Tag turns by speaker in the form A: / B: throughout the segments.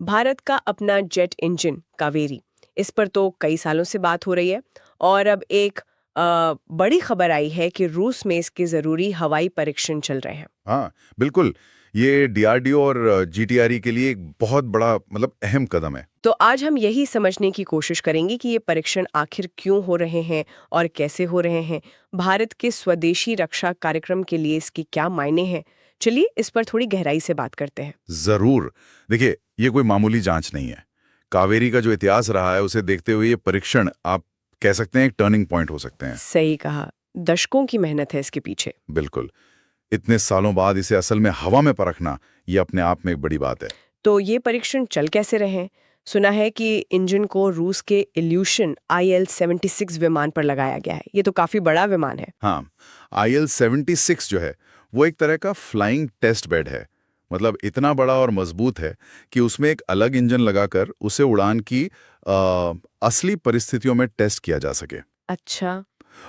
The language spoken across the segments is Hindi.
A: भारत का अपना जेट इंजन कावेरी, इस पर तो कई सालों से बात हो रही है। और अब एक बड़ी खबर आई है कि रूस में इसके जरूरी हवाई परीक्षण चल रहे हैं।
B: हाँ, बिल्कुल। ये डीआरडीओ और जीटीआरई के लिए एक बहुत बड़ा अहम कदम है।
A: तो आज हम यही समझने की कोशिश करेंगे कि ये परीक्षण आखिर क्यों हो रहे हैं और कैसे हो रहे हैं। भारत के स्वदेशी रक्षा कार्यक्रम के लिए इसके क्या मायने हैं। चलिए इस पर थोड़ी गहराई से बात करते हैं।
B: जरूर। देखिए, ये कोई मामूली जांच नहीं है। कावेरी का जो इतिहास रहा है उसे देखते हुए ये परीक्षण आप कह सकते हैं एक टर्निंग पॉइंट हो सकते हैं।
A: सही कहा, दशकों की मेहनत है इसके पीछे।
B: बिल्कुल। इतने सालों बाद इसे असल में हवा में परखना, ये अपने आप में एक बड़ी बात है।
A: तो ये परीक्षण चल कैसे रहे हैं? सुना है कि इंजन को रूस के इल्यूशन IL-76 विमान पर लगाया गया है। ये तो काफी बड़ा विमान है।
B: हाँ, IL-76 जो है वो एक तरह का फ्लाइंग टेस्ट बेड है। इतना बड़ा और मजबूत है कि उसमें एक अलग इंजन लगाकर उसे उड़ान की असली परिस्थितियों में टेस्ट किया जा सके।
A: अच्छा।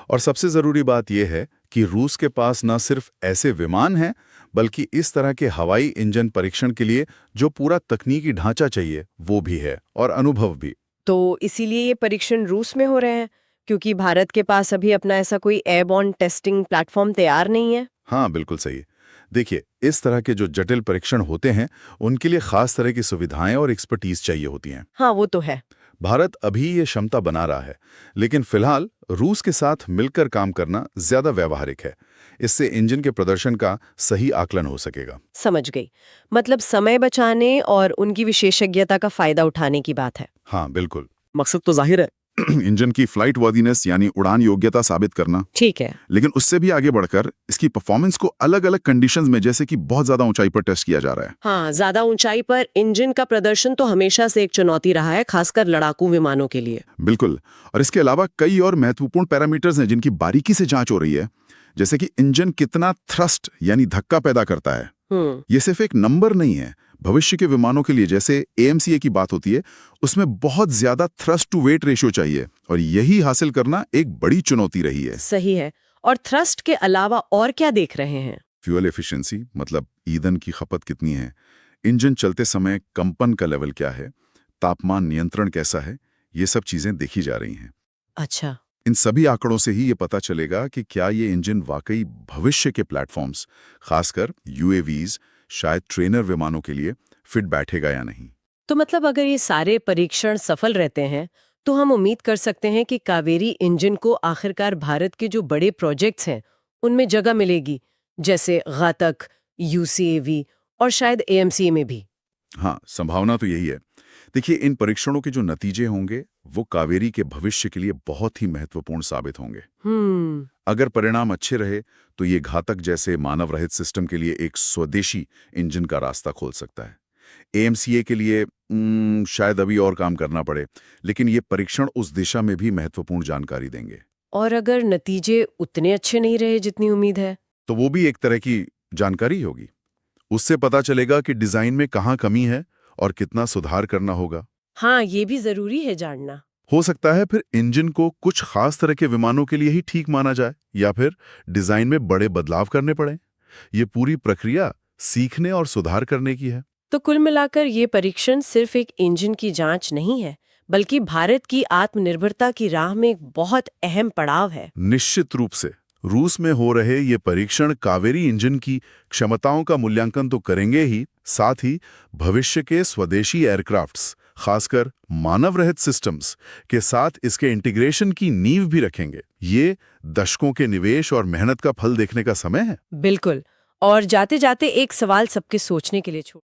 B: और सबसे जरूरी बात यह है कि रूस के पास न सिर्फ ऐसे विमान हैं, बल्कि इस तरह के हवाई इंजन परीक्षण के लिए जो पूरा तकनीकी ढांचा चाहिए वो भी है, और अनुभव भी।
A: तो इसीलिए ये परीक्षण रूस में हो रहे हैं, क्योंकि भारत के पास अभी अपना ऐसा कोई एयरबॉर्न टेस्टिंग प्लेटफॉर्म तैयार नहीं है।
B: हाँ, बिल्कुल सही। देखिए, इस तरह के जो जटिल परीक्षण होते हैं उनके लिए खास तरह की सुविधाएं और एक्सपर्टीज चाहिए होती हैं।
A: हाँ, वो तो है।
B: भारत अभी ये क्षमता बना रहा है, लेकिन फिलहाल रूस के साथ मिलकर काम करना ज्यादा व्यावहारिक है। इससे इंजन के प्रदर्शन का सही आकलन हो सकेगा।
A: समझ गई। मतलब समय बचाने और उनकी विशेषज्ञता का फायदा उठाने की बात है।
B: हाँ, बिल्कुल।
C: मकसद तो जाहिर है,
B: इंजन की फ्लाइट वर्दीनेस यानी उड़ान योग्यता साबित करना।
A: ठीक है।
B: लेकिन उससे भी आगे बढ़कर इसकी परफॉर्मेंस को अलग अलग कंडीशंस में, जैसे कि बहुत ज्यादा ऊंचाई पर टेस्ट किया जा रहा है।
A: हाँ, ज्यादा ऊंचाई पर इंजन का प्रदर्शन तो हमेशा से एक चुनौती रहा है, खासकर लड़ाकू विमानों के लिए।
B: बिल्कुल। और इसके अलावा कई और महत्वपूर्ण पैरामीटर्स हैं जिनकी बारीकी से जांच हो रही है, जैसे कि इंजन कितना थ्रस्ट यानी धक्का पैदा करता है। ये सिर्फ एक नंबर नहीं है। भविष्य के विमानों के लिए जैसे AMCA की बात होती है, उसमें बहुत ज्यादा थ्रस्ट टू वेट रेशियो चाहिए, और यही हासिल करना एक बड़ी चुनौती रही है।
A: सही है। और थ्रस्ट के अलावा और क्या देख रहे हैं?
B: फ्यूल एफिशिएंसी, ईंधन की खपत कितनी है, इंजन चलते समय कंपन का लेवल क्या है, तापमान नियंत्रण कैसा है, ये सब चीजें देखी जा रही हैं।
A: अच्छा।
B: इन सभी आंकड़ों से ही ये पता चलेगा कि क्या ये इंजन वाकई भविष्य के प्लेटफॉर्म्स, खासकर UAVs, शायद ट्रेनर विमानों के लिए फिट बैठेगा या नहीं।
A: तो मतलब अगर ये सारे परीक्षण सफल रहते हैं, तो हम उम्मीद कर सकते हैं कि कावेरी इंजन को आखिरकार भारत के जो बड़े प्रोजेक्ट्स हैं उनमें जगह मिलेगी, जैसे घातक, UCAV और शायद AMCA में भी।
B: हाँ, संभावना तो यही है। देखिए, इन परीक्षणों के जो नतीजे होंगे वो कावेरी के भविष्य के लिए बहुत ही महत्वपूर्ण साबित होंगे। अगर परिणाम अच्छे रहे तो ये घातक जैसे मानव रहित सिस्टम के लिए एक स्वदेशी इंजन का रास्ता खोल सकता है। AMCA के लिए शायद अभी और काम करना पड़े, लेकिन ये परीक्षण उस दिशा में भी महत्वपूर्ण जानकारी देंगे।
A: और अगर नतीजे उतने अच्छे नहीं रहे जितनी उम्मीद है,
B: तो वो भी एक तरह की जानकारी होगी। उससे पता चलेगा कि डिजाइन में कहाँ कमी है और कितना सुधार करना होगा।
A: हाँ, ये भी जरूरी है जानना।
B: हो सकता है फिर इंजन को कुछ खास तरह के विमानों के लिए ही ठीक माना जाए, या फिर डिजाइन में बड़े बदलाव करने पड़े। ये पूरी प्रक्रिया सीखने और सुधार करने की है।
A: तो कुल मिलाकर ये परीक्षण सिर्फ एक इंजन की जांच नहीं है, बल्कि भारत की आत्मनिर्भरता की राह में एक बहुत अहम पड़ाव है।
B: निश्चित रूप से रूस में हो रहे ये परीक्षण कावेरी इंजन की क्षमताओं का मूल्यांकन तो करेंगे ही, साथ ही भविष्य के स्वदेशी एयरक्राफ्ट्स, खासकर मानव रहित सिस्टम्स के साथ इसके इंटीग्रेशन की नींव भी रखेंगे। ये दशकों के निवेश और मेहनत का फल देखने का समय है।
A: बिल्कुल। और जाते जाते एक सवाल सबके सोचने के लिए छोड़